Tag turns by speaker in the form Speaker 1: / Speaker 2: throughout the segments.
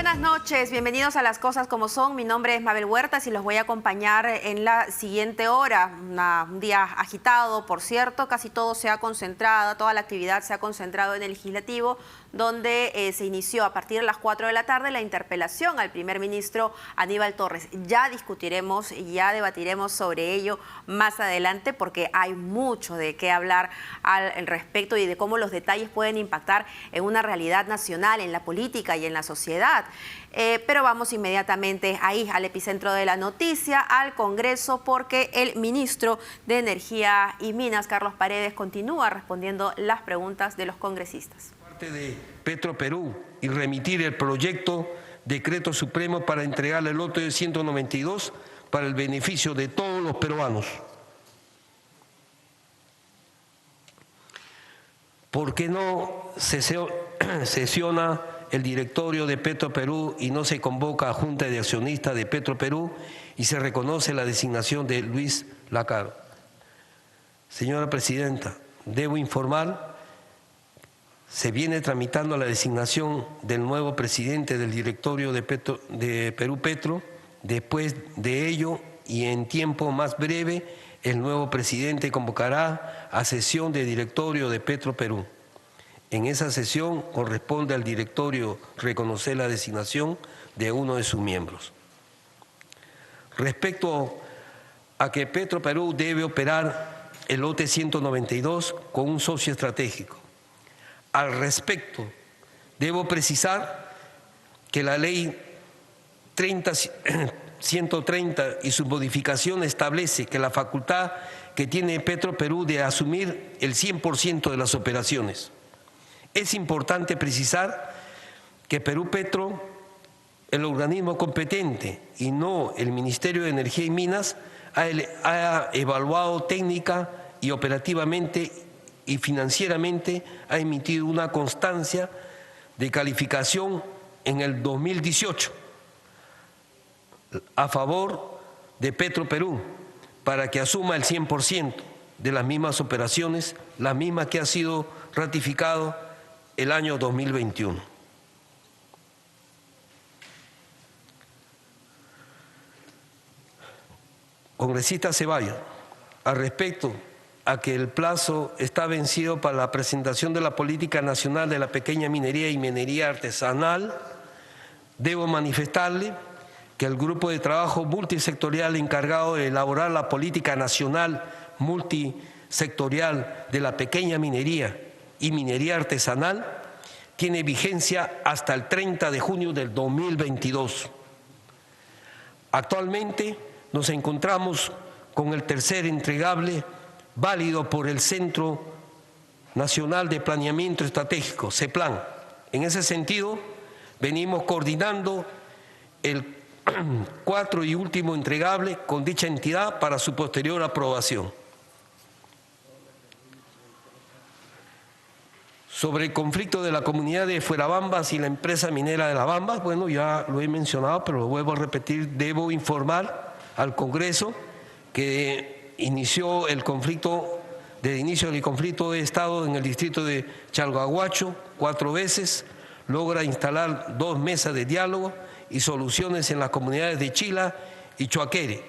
Speaker 1: Buenas noches, bienvenidos a Las Cosas Como Son. Mi nombre es Mabel Huertas y los voy a acompañar en la siguiente hora. Un día agitado, por cierto, casi todo se ha concentrado, toda la actividad se ha concentrado en el Legislativo, donde se inició a partir de las 4 de la tarde la interpelación al primer ministro Aníbal Torres. Ya discutiremos y ya debatiremos sobre ello más adelante porque hay mucho de qué hablar al respecto y de cómo los detalles pueden impactar en una realidad nacional, en la política y en la sociedad. Pero vamos inmediatamente ahí al epicentro de la noticia, al Congreso, porque el ministro de Energía y Minas, Carlos Paredes, continúa respondiendo las preguntas de los congresistas.
Speaker 2: De Petroperú y remitir el proyecto decreto supremo para entregarle el lote de 192 para el beneficio de todos los peruanos. ¿Por qué no sesiona el directorio de Petroperú y no se convoca a Junta de Accionistas de Petroperú y se reconoce la designación de Luis Lacaro? Señora Presidenta, debo informar. Se viene tramitando la designación del nuevo presidente del directorio de Perú Petro. Después de ello y en tiempo más breve, el nuevo presidente convocará a sesión de directorio de Petro Perú. En esa sesión corresponde al directorio reconocer la designación de uno de sus miembros. Respecto a que Petro Perú debe operar el lote 192 con un socio estratégico. Al respecto, debo precisar que la ley 130 y su modificación establece que la facultad que tiene Petroperú de asumir el 100% de las operaciones. Es importante precisar que Perú Petro, el organismo competente y no el Ministerio de Energía y Minas, ha evaluado técnica y operativamente y financieramente ha emitido una constancia de calificación en el 2018 a favor de Petroperú para que asuma el 100% de las mismas operaciones, la misma que ha sido ratificado el año 2021. Congresista Ceballos, al respecto a que el plazo está vencido para la presentación de la Política Nacional de la Pequeña Minería y Minería Artesanal, debo manifestarle que el grupo de trabajo multisectorial encargado de elaborar la Política Nacional Multisectorial de la Pequeña Minería y Minería Artesanal tiene vigencia hasta el 30 de junio del 2022. Actualmente nos encontramos con el tercer entregable válido por el Centro Nacional de Planeamiento Estratégico, CEPLAN. En ese sentido, venimos coordinando el cuarto y último entregable con dicha entidad para su posterior aprobación. Sobre el conflicto de la comunidad de Fuerabambas y la empresa minera de La Bamba, bueno, ya lo he mencionado, pero lo vuelvo a repetir, debo informar al Congreso que inició el conflicto, desde inicio del conflicto de Estado en el distrito de Chalhuahuacho 4 veces, logra instalar 2 mesas de diálogo y soluciones en las comunidades de Chila y Chuaquere.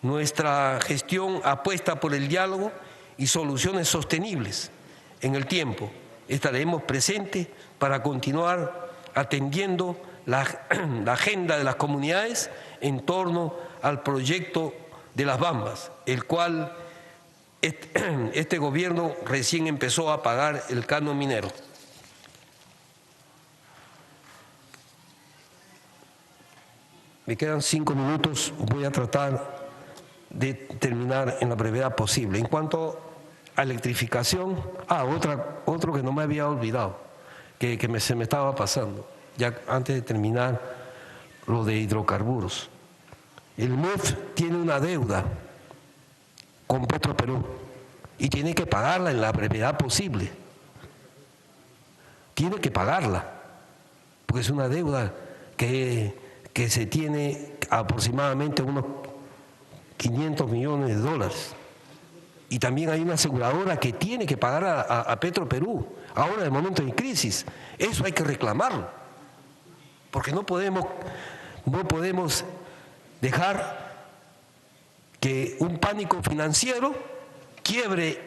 Speaker 2: Nuestra gestión apuesta por el diálogo y soluciones sostenibles en el tiempo. Estaremos presentes para continuar atendiendo la agenda de las comunidades en torno al proyecto de Las Bambas, el cual este gobierno recién empezó a pagar el canon minero. Me quedan 5 minutos, voy a tratar de terminar en la brevedad posible. En cuanto a electrificación, otro que no me había olvidado, que se me estaba pasando, ya antes de terminar lo de hidrocarburos. El MEF tiene una deuda con Petroperú y tiene que pagarla en la brevedad posible. Tiene que pagarla, porque es una deuda que se tiene aproximadamente unos 500 millones de dólares. Y también hay una aseguradora que tiene que pagar a Petroperú, ahora en el momento de crisis. Eso hay que reclamarlo. porque no podemos dejar que un pánico financiero quiebre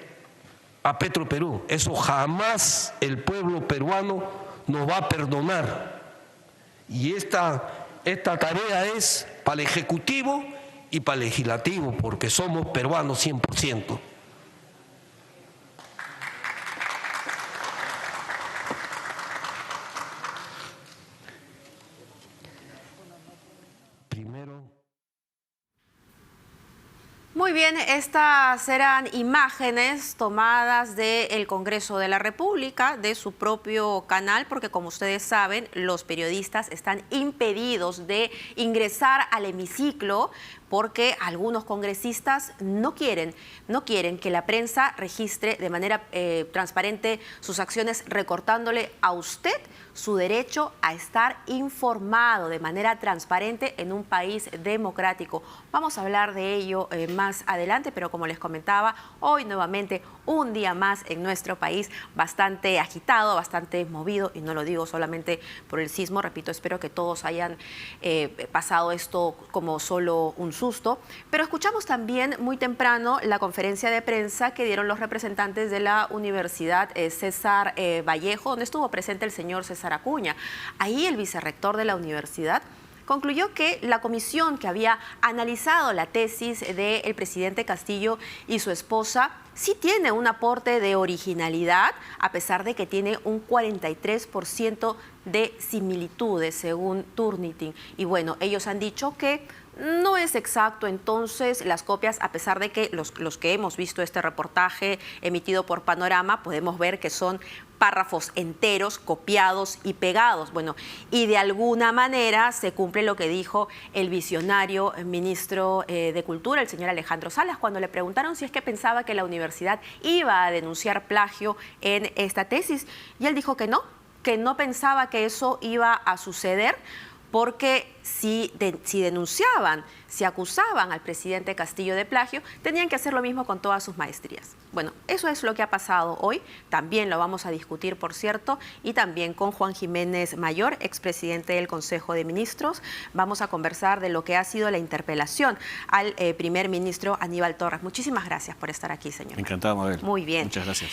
Speaker 2: a Petroperú. Eso jamás el pueblo peruano nos va a perdonar. Y esta tarea es para el Ejecutivo y para el Legislativo, porque somos peruanos 100%.
Speaker 1: Muy bien, estas eran imágenes tomadas del Congreso de la República, de su propio canal, porque como ustedes saben, los periodistas están impedidos de ingresar al hemiciclo porque algunos congresistas no quieren que la prensa registre de manera transparente sus acciones, recortándole a usted su derecho a estar informado de manera transparente en un país democrático. Vamos a hablar de ello más adelante, pero como les comentaba, hoy nuevamente un día más en nuestro país bastante agitado, bastante movido, y no lo digo solamente por el sismo, repito, espero que todos hayan pasado esto como solo un susto, pero escuchamos también muy temprano la conferencia de prensa que dieron los representantes de la Universidad César Vallejo, donde estuvo presente el señor César Acuña. Ahí el vicerrector de la universidad concluyó que la comisión que había analizado la tesis del presidente Castillo y su esposa sí tiene un aporte de originalidad, a pesar de que tiene un 43% de similitudes, según Turnitin. Y bueno, ellos han dicho que no es exacto entonces las copias, a pesar de que los que hemos visto este reportaje emitido por Panorama, podemos ver que son párrafos enteros, copiados y pegados. Bueno, y de alguna manera se cumple lo que dijo el visionario ministro de Cultura, el señor Alejandro Salas, cuando le preguntaron si es que pensaba que la universidad iba a denunciar plagio en esta tesis. Y él dijo que no pensaba que eso iba a suceder, porque si denunciaban, si acusaban al presidente Castillo de plagio, tenían que hacer lo mismo con todas sus maestrías. Bueno, eso es lo que ha pasado hoy, también lo vamos a discutir, por cierto, y también con Juan Jiménez Mayor, expresidente del Consejo de Ministros. Vamos a conversar de lo que ha sido la interpelación al primer ministro Aníbal Torres. Muchísimas gracias por estar aquí, señor.
Speaker 3: Encantado, Mabel.
Speaker 1: Muy bien.
Speaker 3: Muchas gracias.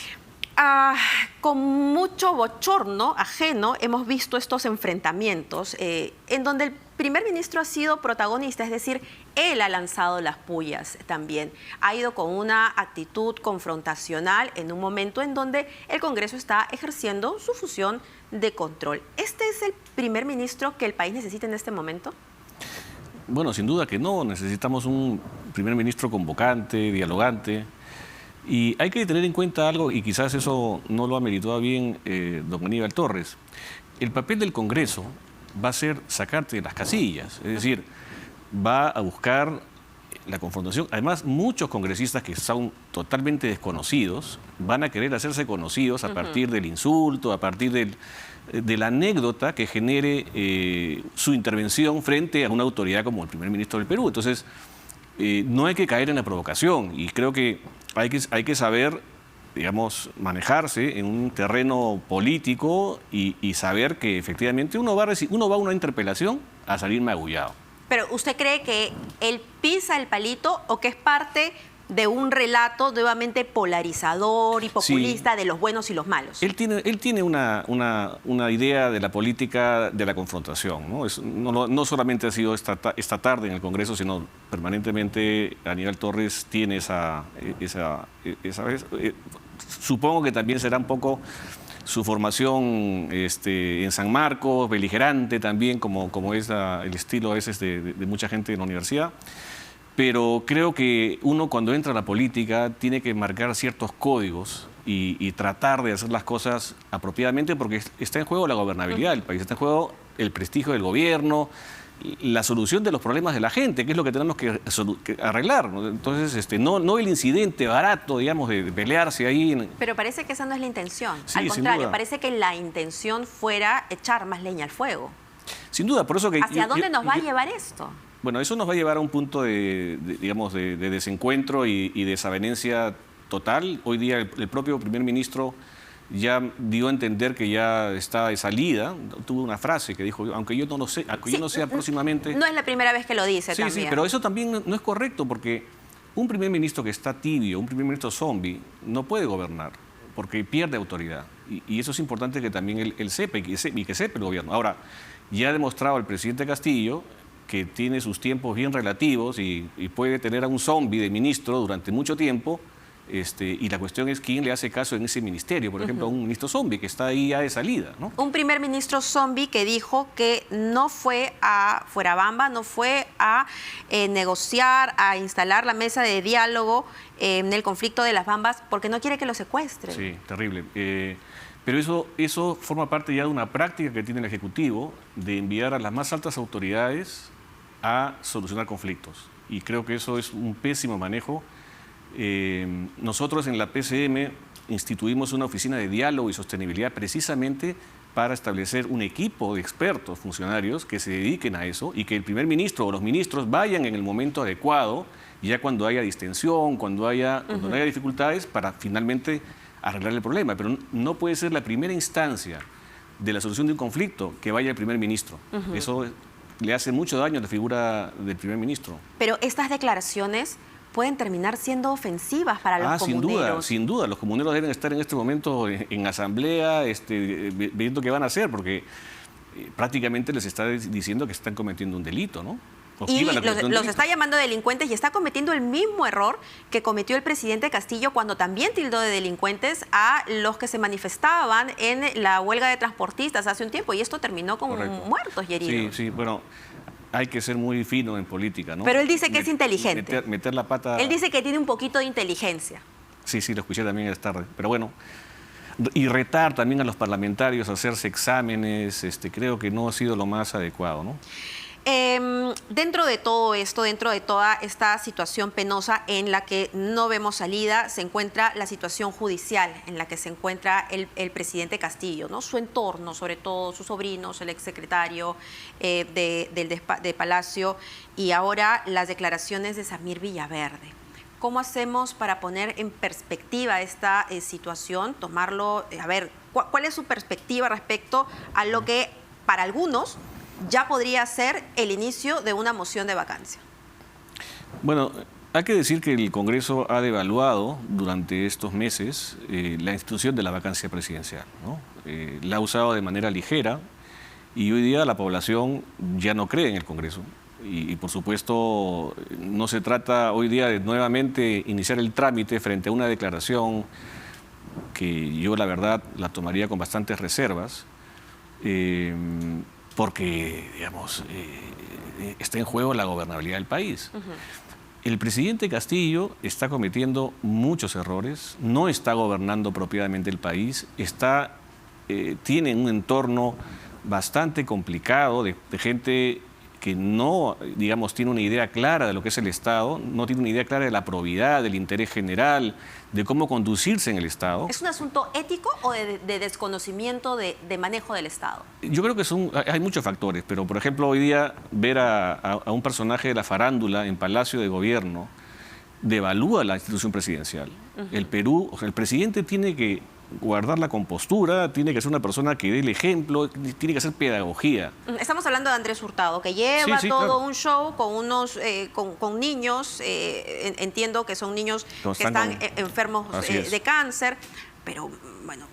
Speaker 1: Con mucho bochorno ajeno hemos visto estos enfrentamientos en donde el primer ministro ha sido protagonista, es decir, él ha lanzado las pullas también. Ha ido con una actitud confrontacional en un momento en donde el Congreso está ejerciendo su función de control. ¿Este es el primer ministro que el país necesita en este momento?
Speaker 3: Bueno, sin duda que no. Necesitamos un primer ministro convocante, dialogante. Y hay que tener en cuenta algo, y quizás eso no lo ha meritado bien don Aníbal Torres. El papel del Congreso va a ser sacarte de las casillas, es decir, va a buscar la confrontación. Además, muchos congresistas que son totalmente desconocidos van a querer hacerse conocidos a partir del insulto, a partir de la anécdota que genere su intervención frente a una autoridad como el primer ministro del Perú. Entonces, no hay que caer en la provocación, y creo que hay que saber, digamos, manejarse en un terreno político y saber que efectivamente uno va a una interpelación a salir magullado.
Speaker 1: Pero ¿usted cree que él pisa el palito o que es parte de un relato nuevamente polarizador y populista, sí, de los buenos y los malos?
Speaker 3: Él tiene una idea de la política de la confrontación, ¿no? No solamente ha sido esta tarde en el Congreso, sino permanentemente Aníbal Torres tiene esa supongo que también será un poco su formación en San Marcos, beligerante también, como es el estilo a veces de mucha gente en la universidad. Pero creo que uno, cuando entra a la política, tiene que marcar ciertos códigos y tratar de hacer las cosas apropiadamente, porque está en juego la gobernabilidad del país, está en juego el prestigio del gobierno, la solución de los problemas de la gente, que es lo que tenemos que arreglar, ¿no? Entonces, no el incidente barato, digamos, de pelearse ahí.
Speaker 1: Pero parece que esa no es la intención.
Speaker 3: Sí,
Speaker 1: al contrario, parece que la intención fuera echar más leña al fuego.
Speaker 3: Sin duda, por eso que...
Speaker 1: ¿Hacia dónde nos va a llevar esto?
Speaker 3: Bueno, eso nos va a llevar a un punto de desencuentro y desavenencia total. Hoy día el propio primer ministro ya dio a entender que ya está de salida. Tuvo una frase que dijo, aunque yo no lo sé, aunque yo no sea próximamente...
Speaker 1: No es la primera vez que lo dice también.
Speaker 3: Sí, pero eso también no es correcto, porque un primer ministro que está tibio, un primer ministro zombie, no puede gobernar, porque pierde autoridad. Y eso es importante que también él sepa y que sepa el gobierno. Ahora, ya ha demostrado el presidente Castillo que tiene sus tiempos bien relativos y puede tener a un zombie de ministro durante mucho tiempo. Y la cuestión es quién le hace caso en ese ministerio, por ejemplo, a un ministro zombie que está ahí ya de salida, ¿no?
Speaker 1: Un primer ministro zombie que dijo que no fue a Fuerabamba, no fue a negociar, a instalar la mesa de diálogo en el conflicto de las Bambas porque no quiere que lo secuestren.
Speaker 3: Sí, terrible. Pero eso forma parte ya de una práctica que tiene el Ejecutivo de enviar a las más altas autoridades a solucionar conflictos. Y creo que eso es un pésimo manejo. Nosotros en la PCM instituimos una oficina de diálogo y sostenibilidad precisamente para establecer un equipo de expertos, funcionarios, que se dediquen a eso y que el primer ministro o los ministros vayan en el momento adecuado, ya cuando haya distensión, cuando no haya dificultades, para finalmente arreglar el problema. Pero no puede ser la primera instancia de la solución de un conflicto que vaya el primer ministro. Eso le hace mucho daño a la figura del primer ministro.
Speaker 1: Pero estas declaraciones pueden terminar siendo ofensivas para los comuneros.
Speaker 3: Sin duda. Los comuneros deben estar en este momento en asamblea, viendo qué van a hacer, porque prácticamente les está diciendo que están cometiendo un delito, ¿no?
Speaker 1: Y los está llamando delincuentes y está cometiendo el mismo error que cometió el presidente Castillo cuando también tildó de delincuentes a los que se manifestaban en la huelga de transportistas hace un tiempo, y esto terminó con muertos y heridos.
Speaker 3: Sí, bueno, hay que ser muy fino en política, ¿no?
Speaker 1: Pero él dice que es inteligente.
Speaker 3: Meter la pata...
Speaker 1: Él dice que tiene un poquito de inteligencia.
Speaker 3: Sí, lo escuché también esta tarde. Pero bueno, y retar también a los parlamentarios a hacerse exámenes, creo que no ha sido lo más adecuado, ¿no?
Speaker 1: Dentro de todo esto, dentro de toda esta situación penosa en la que no vemos salida, se encuentra la situación judicial en la que se encuentra el presidente Castillo, ¿no? Su entorno, sobre todo sus sobrinos, el exsecretario de Palacio, y ahora las declaraciones de Samir Villaverde. ¿Cómo hacemos para poner en perspectiva esta situación? Tomarlo, a ver, ¿cuál es su perspectiva respecto a lo que para algunos ya podría ser el inicio de una moción de vacancia?
Speaker 3: Bueno, hay que decir que el Congreso ha devaluado durante estos meses la institución de la vacancia presidencial, ¿no? La ha usado de manera ligera y hoy día la población ya no cree en el Congreso. Y por supuesto no se trata hoy día de nuevamente iniciar el trámite frente a una declaración que yo la verdad la tomaría con bastantes reservas, porque, digamos, está en juego la gobernabilidad del país. El presidente Castillo está cometiendo muchos errores, no está gobernando apropiadamente el país, tiene un entorno bastante complicado de gente que no, digamos, tiene una idea clara de lo que es el Estado, no tiene una idea clara de la probidad, del interés general, de cómo conducirse en el Estado.
Speaker 1: ¿Es un asunto ético o de desconocimiento de manejo del Estado?
Speaker 3: Yo creo que hay muchos factores, pero por ejemplo hoy día ver a un personaje de la farándula en Palacio de Gobierno devalúa la institución presidencial. El Perú, o sea, el presidente tiene que guardar la compostura, tiene que ser una persona que dé el ejemplo, tiene que hacer pedagogía.
Speaker 1: Estamos hablando de Andrés Hurtado, que lleva todo un show con unos con niños, entiendo que son niños que están enfermos de cáncer, pero bueno,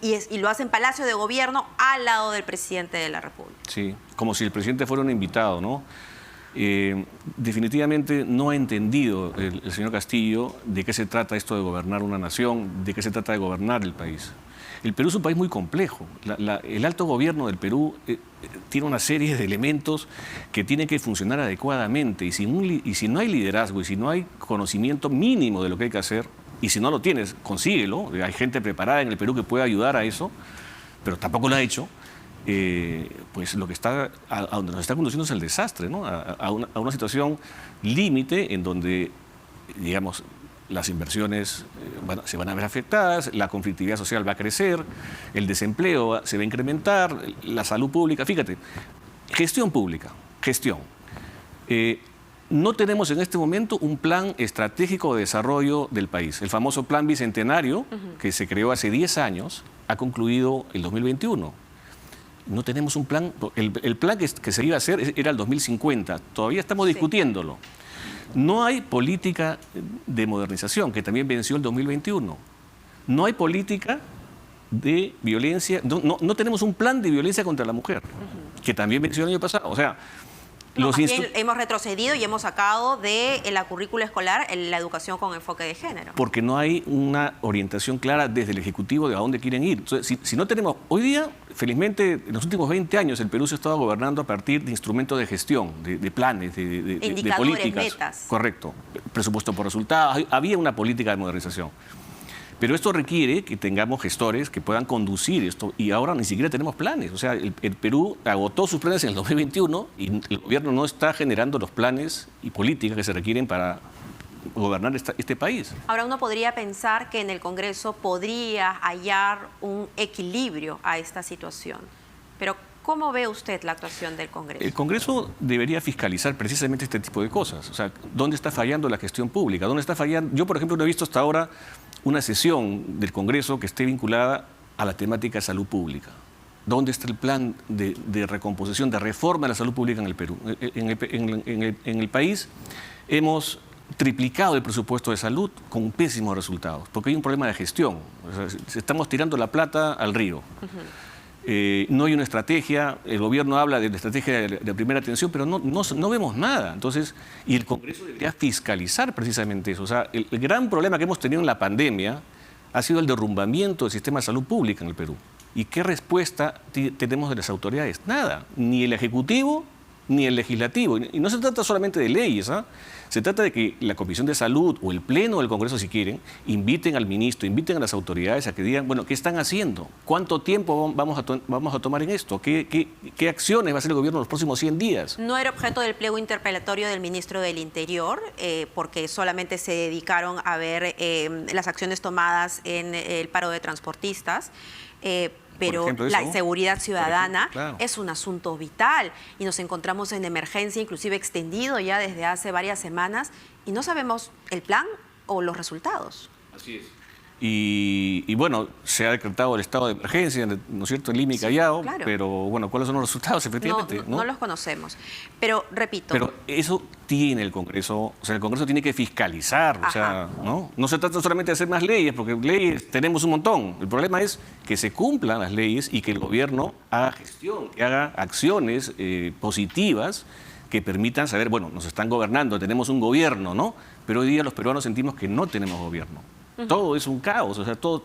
Speaker 1: y lo hace en Palacio de Gobierno al lado del presidente de la República.
Speaker 3: Sí, como si el presidente fuera un invitado, ¿no? Definitivamente no ha entendido el señor Castillo de qué se trata esto de gobernar una nación, de qué se trata de gobernar el país. El Perú es un país muy complejo. El alto gobierno del Perú tiene una serie de elementos que tienen que funcionar adecuadamente, y si no hay liderazgo y si no hay conocimiento mínimo de lo que hay que hacer, y si no lo tienes, consíguelo. Hay gente preparada en el Perú que puede ayudar a eso, pero tampoco lo ha hecho. Pues lo que a donde nos está conduciendo es el desastre, ¿no? A una situación límite en donde, digamos, las inversiones se van a ver afectadas, la conflictividad social va a crecer, el desempleo se va a incrementar, la salud pública. Fíjate, gestión pública, no tenemos en este momento un plan estratégico de desarrollo del país. El famoso Plan Bicentenario, que se creó hace 10 años, ha concluido el 2021. No tenemos un plan. El plan que se iba a hacer era el 2050. Todavía estamos discutiéndolo. No hay política de modernización, que también venció el 2021. No hay política de violencia. No tenemos un plan de violencia contra la mujer, que también venció el año pasado. O sea,
Speaker 1: hemos retrocedido y hemos sacado de la currícula escolar la educación con enfoque de género.
Speaker 3: Porque no hay una orientación clara desde el Ejecutivo de a dónde quieren ir. Entonces, si no tenemos... Hoy día, felizmente, en los últimos 20 años, el Perú se ha estado gobernando a partir de instrumentos de gestión, de planes, de políticas.
Speaker 1: Metas.
Speaker 3: Correcto. Presupuesto por resultados. Había una política de modernización. Pero esto requiere que tengamos gestores que puedan conducir esto, y ahora ni siquiera tenemos planes. O sea, el Perú agotó sus planes en el 2021 y el gobierno no está generando los planes y políticas que se requieren para gobernar este país.
Speaker 1: Ahora, uno podría pensar que en el Congreso podría hallar un equilibrio a esta situación, pero ¿cómo ve usted la actuación del Congreso?
Speaker 3: El Congreso debería fiscalizar precisamente este tipo de cosas. O sea, ¿dónde está fallando la gestión pública? ¿Dónde está fallando? Yo, por ejemplo, no he visto hasta ahora una sesión del Congreso que esté vinculada a la temática de salud pública. ¿Dónde está el plan de recomposición, de reforma de la salud pública en el Perú? En el país hemos triplicado el presupuesto de salud con pésimos resultados, porque hay un problema de gestión. O sea, estamos tirando la plata al río. No hay una estrategia, el gobierno habla de la estrategia de primera atención, pero no vemos nada. Entonces, y el Congreso debería fiscalizar precisamente eso. O sea, el gran problema que hemos tenido en la pandemia ha sido el derrumbamiento del sistema de salud pública en el Perú. ¿Y qué respuesta tenemos de las autoridades? Nada, ni el Ejecutivo ni el Legislativo. Y no se trata solamente de leyes, ¿ah? Se trata de que la Comisión de Salud o el Pleno del Congreso, si quieren, inviten al ministro, inviten a las autoridades a que digan, bueno, ¿qué están haciendo? ¿Cuánto tiempo vamos a tomar en esto? ¿Qué acciones va a hacer el gobierno en los próximos 100 días?
Speaker 1: No era objeto del pliego interpelatorio del ministro del Interior, porque solamente se dedicaron a ver las acciones tomadas en el paro de transportistas. Pero
Speaker 3: ejemplo,
Speaker 1: la seguridad ciudadana
Speaker 3: claro,
Speaker 1: es un asunto vital y nos encontramos en emergencia, inclusive extendido ya desde hace varias semanas, y no sabemos el plan o los resultados.
Speaker 3: Así es. Y bueno, se ha decretado el estado de emergencia, ¿no es cierto?, en Lima y Callao,
Speaker 1: claro.
Speaker 3: Pero bueno, ¿cuáles son los resultados? Efectivamente,
Speaker 1: no los conocemos, pero repito...
Speaker 3: Pero eso tiene el Congreso, o sea, el Congreso tiene que fiscalizar, o sea, no se trata solamente de hacer más leyes, porque leyes tenemos un montón. El problema es que se cumplan las leyes y que el gobierno haga gestión, que haga acciones positivas que permitan saber, bueno, nos están gobernando, tenemos un gobierno, ¿no? Pero hoy día los peruanos sentimos que no tenemos gobierno. Todo es un caos, o sea, todo,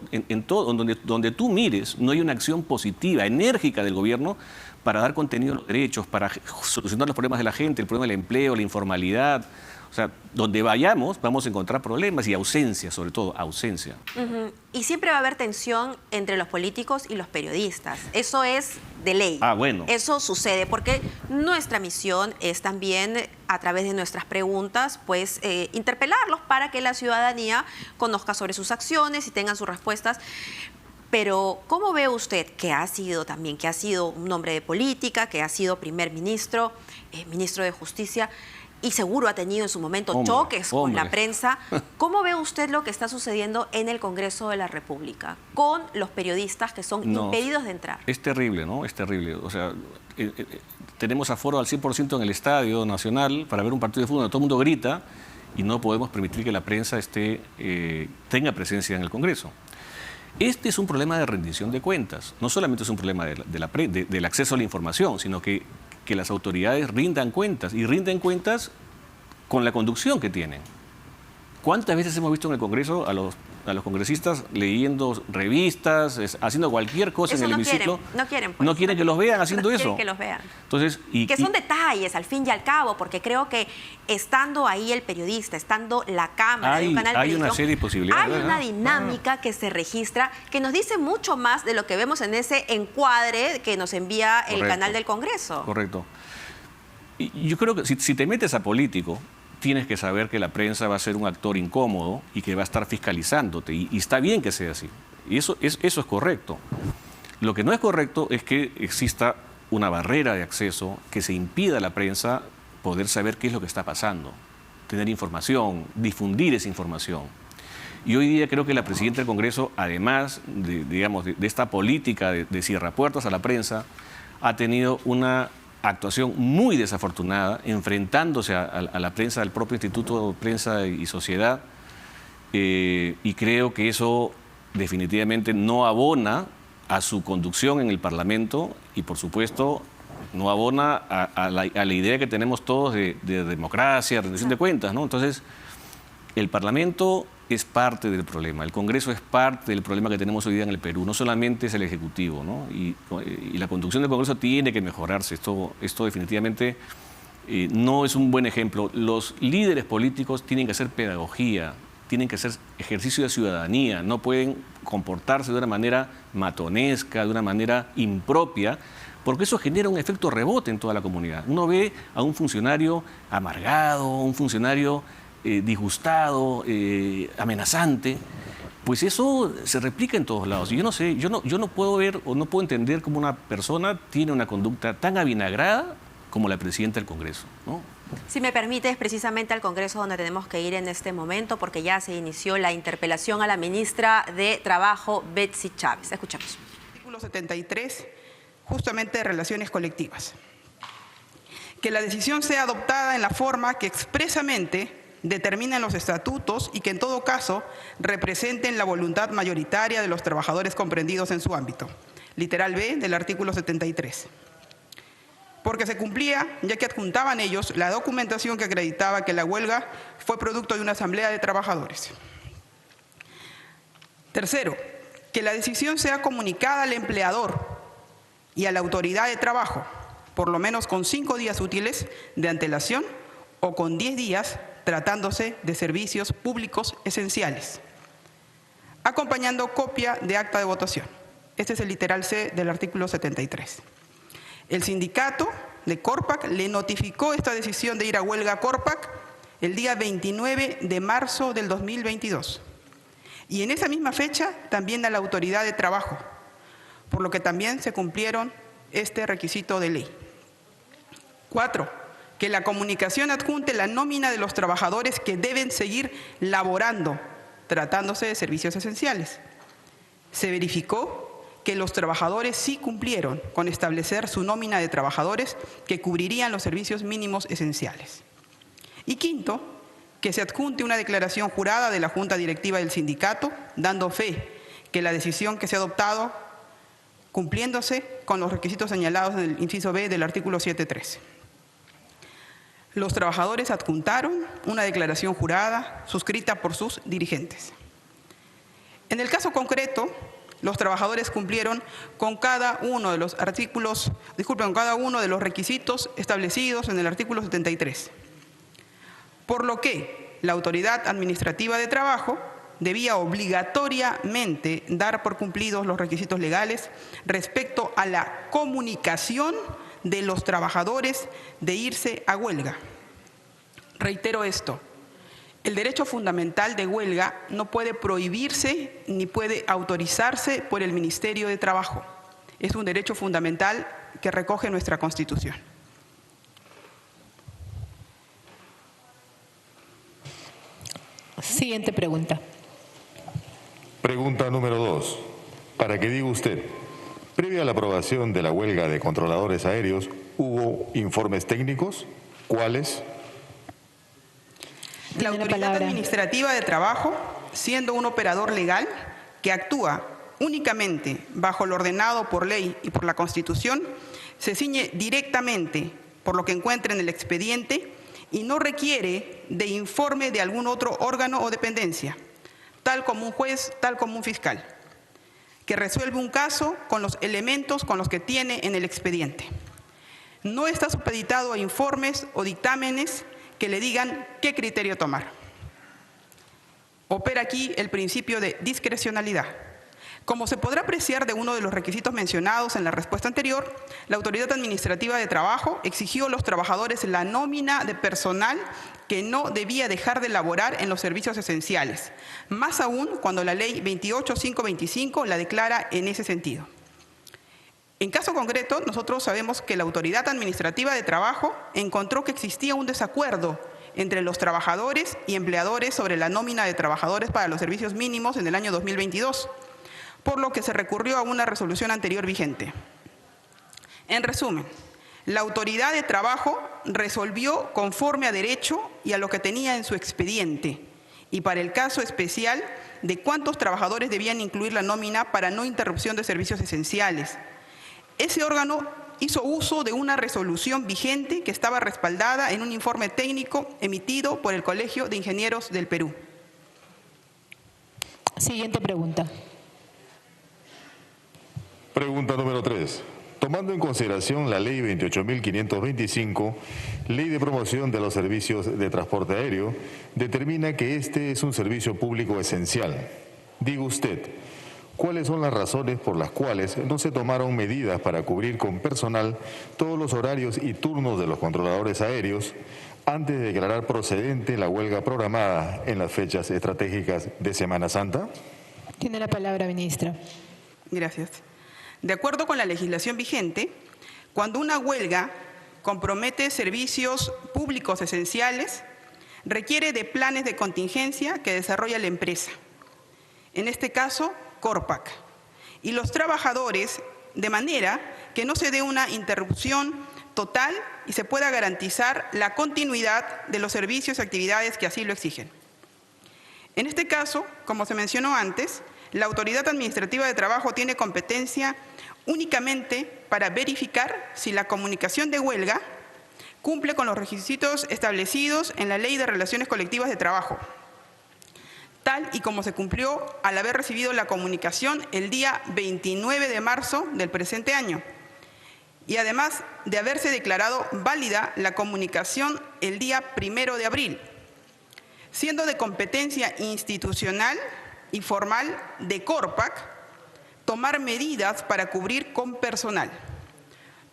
Speaker 3: donde tú mires, no hay una acción positiva, enérgica del gobierno para dar contenido a los derechos, para solucionar los problemas de la gente, el problema del empleo, la informalidad. O sea, donde vayamos vamos a encontrar problemas y ausencia, sobre todo, ausencia.
Speaker 1: Y siempre va a haber tensión entre los políticos y los periodistas. Eso es de ley.
Speaker 3: Bueno.
Speaker 1: Eso sucede porque nuestra misión es también, a través de nuestras preguntas, pues interpelarlos para que la ciudadanía conozca sobre sus acciones y tengan sus respuestas. Pero, ¿cómo ve usted que ha sido un hombre de política, que ha sido primer ministro, ministro de Justicia, y seguro ha tenido en su momento choques con la prensa? ¿Cómo ve usted lo que está sucediendo en el Congreso de la República con los periodistas que son impedidos de entrar?
Speaker 3: Es terrible, ¿no? Es terrible. O sea, tenemos aforo al 100% en el Estadio Nacional para ver un partido de fútbol donde todo el mundo grita y no podemos permitir que la prensa tenga presencia en el Congreso. Este es un problema de rendición de cuentas. No solamente es un problema del acceso a la información, sino que las autoridades rindan cuentas, y rinden cuentas con la conducción que tienen. ¿Cuántas veces hemos visto en el Congreso a los congresistas leyendo revistas, haciendo cualquier cosa en el hemiciclo?
Speaker 1: No quieren
Speaker 3: que los vean haciendo eso.
Speaker 1: No quieren que los vean.
Speaker 3: Entonces,
Speaker 1: que son detalles, al fin y al cabo, porque creo que estando ahí el periodista, estando la cámara de un canal de televisión,
Speaker 3: una serie de posibilidades.
Speaker 1: Hay una dinámica que se registra que nos dice mucho más de lo que vemos en ese encuadre que nos envía el canal del Congreso.
Speaker 3: Correcto. Y yo creo que si te metes a político, tienes que saber que la prensa va a ser un actor incómodo y que va a estar fiscalizándote. Y está bien que sea así. Y eso es correcto. Lo que no es correcto es que exista una barrera de acceso que se impida a la prensa poder saber qué es lo que está pasando, tener información, difundir esa información. Y hoy día creo que la presidenta del Congreso, además de esta política de cierrapuertas a la prensa, ha tenido una actuación muy desafortunada, enfrentándose a la prensa del propio Instituto de Prensa y Sociedad, y creo que eso definitivamente no abona a su conducción en el Parlamento y, por supuesto, no abona a la idea que tenemos todos de democracia, rendición de cuentas, ¿no? Entonces, el Parlamento es parte del problema, el Congreso es parte del problema que tenemos hoy día en el Perú, no solamente es el Ejecutivo, ¿no? Y la conducción del Congreso tiene que mejorarse, esto definitivamente no es un buen ejemplo. Los líderes políticos tienen que hacer pedagogía, tienen que hacer ejercicio de ciudadanía, no pueden comportarse de una manera matonesca, de una manera impropia, porque eso genera un efecto rebote en toda la comunidad. Uno ve a un funcionario amargado, un funcionario disgustado, amenazante, pues eso se replica en todos lados. Y yo no sé, yo no puedo ver o no puedo entender cómo una persona tiene una conducta tan avinagrada como la presidenta del Congreso, ¿no?
Speaker 1: Si me permites, precisamente al Congreso donde tenemos que ir en este momento, porque ya se inició la interpelación a la ministra de Trabajo, Betsy Chávez. Escuchamos.
Speaker 4: Artículo 73, justamente de relaciones colectivas. Que la decisión sea adoptada en la forma que expresamente determinan los estatutos y que en todo caso representen la voluntad mayoritaria de los trabajadores comprendidos en su ámbito. Literal B del artículo 73. Porque se cumplía, ya que adjuntaban ellos la documentación que acreditaba que la huelga fue producto de una asamblea de trabajadores. Tercero, que la decisión sea comunicada al empleador y a la autoridad de trabajo, por lo menos con 5 días útiles de antelación o con 10 días tratándose de servicios públicos esenciales, acompañando copia de acta de votación. Este es el literal C del artículo 73. El sindicato de Corpac le notificó esta decisión de ir a huelga a Corpac el día 29 de marzo del 2022. Y en esa misma fecha también a la autoridad de trabajo, por lo que también se cumplieron este requisito de ley. 4. Que la comunicación adjunte la nómina de los trabajadores que deben seguir laborando, tratándose de servicios esenciales. Se verificó que los trabajadores sí cumplieron con establecer su nómina de trabajadores que cubrirían los servicios mínimos esenciales. Y quinto, que se adjunte una declaración jurada de la Junta Directiva del Sindicato, dando fe que la decisión que se ha adoptado cumpliéndose con los requisitos señalados en el inciso B del artículo 7.3. Los trabajadores adjuntaron una declaración jurada suscrita por sus dirigentes. En el caso concreto, los trabajadores cumplieron con cada uno de los requisitos establecidos en el artículo 73. Por lo que la Autoridad Administrativa de Trabajo debía obligatoriamente dar por cumplidos los requisitos legales respecto a la comunicación de los trabajadores de irse a huelga. Reitero esto. El derecho fundamental de huelga no puede prohibirse ni puede autorizarse por el Ministerio de Trabajo. Es un derecho fundamental que recoge nuestra Constitución.
Speaker 5: Siguiente pregunta.
Speaker 6: Pregunta número 2. Para que diga usted, previa a la aprobación de la huelga de controladores aéreos, ¿hubo informes técnicos? ¿Cuáles?
Speaker 4: La Autoridad Administrativa de Trabajo, siendo un operador legal que actúa únicamente bajo lo ordenado por ley y por la Constitución, se ciñe directamente por lo que encuentra en el expediente y no requiere de informe de algún otro órgano o dependencia, tal como un juez, tal como un fiscal, que resuelve un caso con los elementos con los que tiene en el expediente. No está supeditado a informes o dictámenes que le digan qué criterio tomar. Opera aquí el principio de discrecionalidad. Como se podrá apreciar de uno de los requisitos mencionados en la respuesta anterior, la Autoridad Administrativa de Trabajo exigió a los trabajadores la nómina de personal que no debía dejar de laborar en los servicios esenciales, más aún cuando la Ley 28.525 la declara en ese sentido. En caso concreto, nosotros sabemos que la Autoridad Administrativa de Trabajo encontró que existía un desacuerdo entre los trabajadores y empleadores sobre la nómina de trabajadores para los servicios mínimos en el año 2022, por lo que se recurrió a una resolución anterior vigente. En resumen, la Autoridad de Trabajo resolvió conforme a derecho y a lo que tenía en su expediente, y para el caso especial de cuántos trabajadores debían incluir la nómina para no interrupción de servicios esenciales. Ese órgano hizo uso de una resolución vigente que estaba respaldada en un informe técnico emitido por el Colegio de Ingenieros del Perú.
Speaker 5: Siguiente pregunta.
Speaker 6: Pregunta número 3. Tomando en consideración la Ley 28.525, Ley de Promoción de los Servicios de Transporte Aéreo, determina que este es un servicio público esencial. Diga usted, ¿cuáles son las razones por las cuales no se tomaron medidas para cubrir con personal todos los horarios y turnos de los controladores aéreos antes de declarar procedente la huelga programada en las fechas estratégicas de Semana Santa?
Speaker 5: Tiene la palabra, ministra.
Speaker 4: Gracias. De acuerdo con la legislación vigente, cuando una huelga compromete servicios públicos esenciales, requiere de planes de contingencia que desarrolla la empresa, en este caso, Corpac, y los trabajadores, de manera que no se dé una interrupción total y se pueda garantizar la continuidad de los servicios y actividades que así lo exigen. En este caso, como se mencionó antes, la Autoridad Administrativa de Trabajo tiene competencia únicamente para verificar si la comunicación de huelga cumple con los requisitos establecidos en la Ley de Relaciones Colectivas de Trabajo, tal y como se cumplió al haber recibido la comunicación el día 29 de marzo del presente año, y además de haberse declarado válida la comunicación el día 1 de abril, siendo de competencia institucional y formal de Corpac tomar medidas para cubrir con personal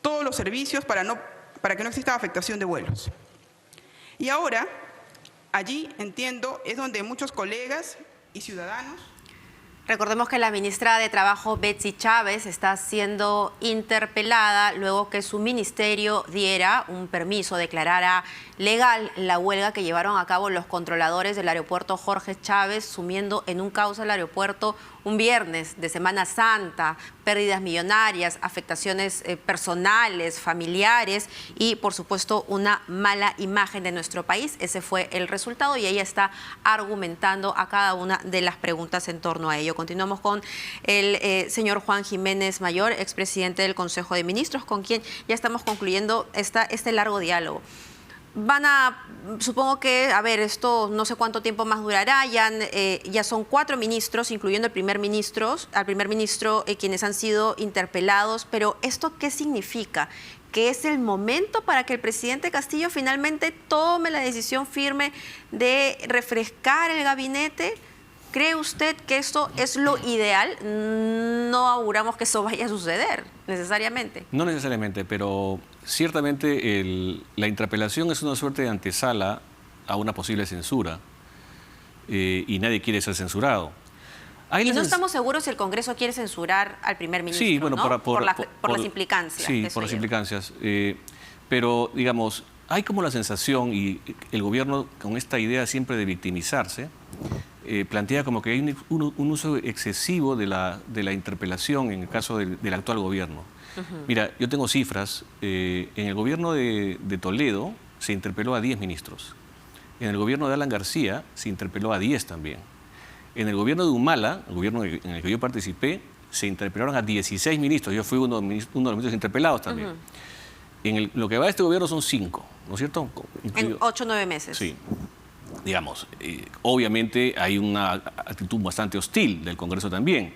Speaker 4: todos los servicios para que no exista afectación de vuelos. Y ahora, allí, entiendo, es donde muchos colegas y ciudadanos...
Speaker 1: Recordemos que la ministra de Trabajo, Betsy Chávez, está siendo interpelada luego que su ministerio diera un permiso, declarara legal la huelga que llevaron a cabo los controladores del aeropuerto Jorge Chávez, sumiendo en un caos al aeropuerto un viernes de Semana Santa, pérdidas millonarias, afectaciones personales, familiares y, por supuesto, una mala imagen de nuestro país. Ese fue el resultado y ella está argumentando a cada una de las preguntas en torno a ello. Continuamos con el señor Juan Jiménez Mayor, expresidente del Consejo de Ministros, con quien ya estamos concluyendo este largo diálogo. Supongo que, esto no sé cuánto tiempo más durará, ya son 4 ministros, incluyendo al primer ministro, quienes han sido interpelados, pero ¿esto qué significa? ¿Que es el momento para que el presidente Castillo finalmente tome la decisión firme de refrescar el gabinete? ¿Cree usted que esto es lo ideal? No auguramos que eso vaya a suceder necesariamente.
Speaker 3: No necesariamente, pero ciertamente la interpelación es una suerte de antesala a una posible censura y nadie quiere ser censurado.
Speaker 1: Y no estamos seguros si el Congreso quiere censurar al primer ministro,
Speaker 3: sí, bueno,
Speaker 1: ¿no? por las implicancias.
Speaker 3: Sí, por las implicancias. Pero, digamos, hay como la sensación, y el gobierno con esta idea siempre de victimizarse, plantea como que hay un uso excesivo de la interpelación en el caso del actual gobierno. Mira, yo tengo cifras. En el gobierno de Toledo se interpeló a 10 ministros. En el gobierno de Alan García se interpeló a 10 también. En el gobierno de Humala, el gobierno en el que yo participé, se interpelaron a 16 ministros. Yo fui uno de los ministros interpelados también. En lo que va de este gobierno son 5, ¿no es cierto?
Speaker 1: En 8 o 9 meses.
Speaker 3: Sí. Digamos, obviamente hay una actitud bastante hostil del Congreso también,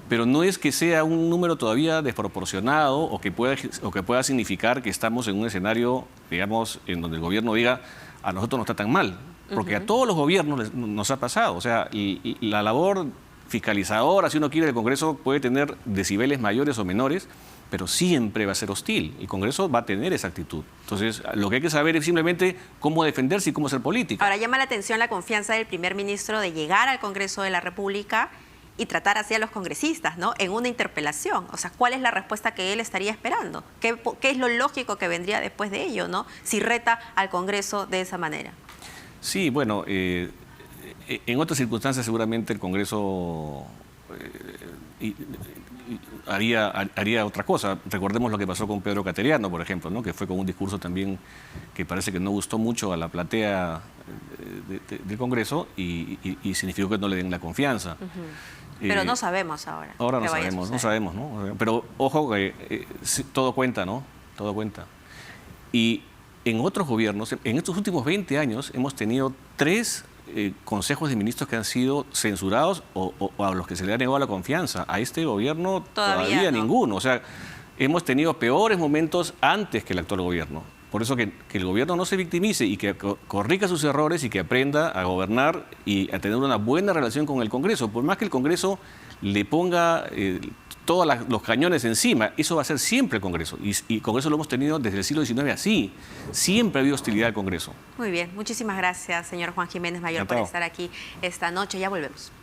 Speaker 3: pero no es que sea un número todavía desproporcionado o que pueda significar que estamos en un escenario, digamos, en donde el gobierno diga a nosotros nos tratan mal, porque a todos los gobiernos nos ha pasado. O sea, la labor fiscalizadora, si uno quiere, del Congreso puede tener decibeles mayores o menores, pero siempre va a ser hostil. El Congreso va a tener esa actitud. Entonces, lo que hay que saber es simplemente cómo defenderse y cómo hacer política.
Speaker 1: Ahora, llama la atención la confianza del primer ministro de llegar al Congreso de la República y tratar así a los congresistas, ¿no? En una interpelación. O sea, ¿cuál es la respuesta que él estaría esperando? ¿Qué es lo lógico que vendría después de ello, ¿no? Si reta al Congreso de esa manera.
Speaker 3: Sí, bueno, en otras circunstancias seguramente el Congreso haría otra cosa. Recordemos lo que pasó con Pedro Cateriano, por ejemplo, ¿no? Que fue con un discurso también que parece que no gustó mucho a la platea del Congreso y significó que no le den la confianza.
Speaker 1: Pero no sabemos ahora.
Speaker 3: Ahora
Speaker 1: qué
Speaker 3: no
Speaker 1: vaya a
Speaker 3: sabemos,
Speaker 1: suceder.
Speaker 3: ¿no? Pero ojo que sí, todo cuenta, ¿no? Todo cuenta. Y en otros gobiernos, en estos últimos 20 años, hemos tenido 3 consejos de ministros que han sido censurados o a los que se le ha negado la confianza. A este gobierno todavía
Speaker 1: no.
Speaker 3: ninguno. O sea, hemos tenido peores momentos antes que el actual gobierno. Por eso que el gobierno no se victimice y que corrija sus errores y que aprenda a gobernar y a tener una buena relación con el Congreso. Por más que el Congreso le ponga todos los cañones encima, eso va a ser siempre el Congreso. Y el Congreso lo hemos tenido desde el siglo XIX así. Siempre ha habido hostilidad al Congreso.
Speaker 1: Muy bien, muchísimas gracias, señor Juan Jiménez Mayor, por
Speaker 3: Encantado.
Speaker 1: estar aquí esta noche. Ya volvemos.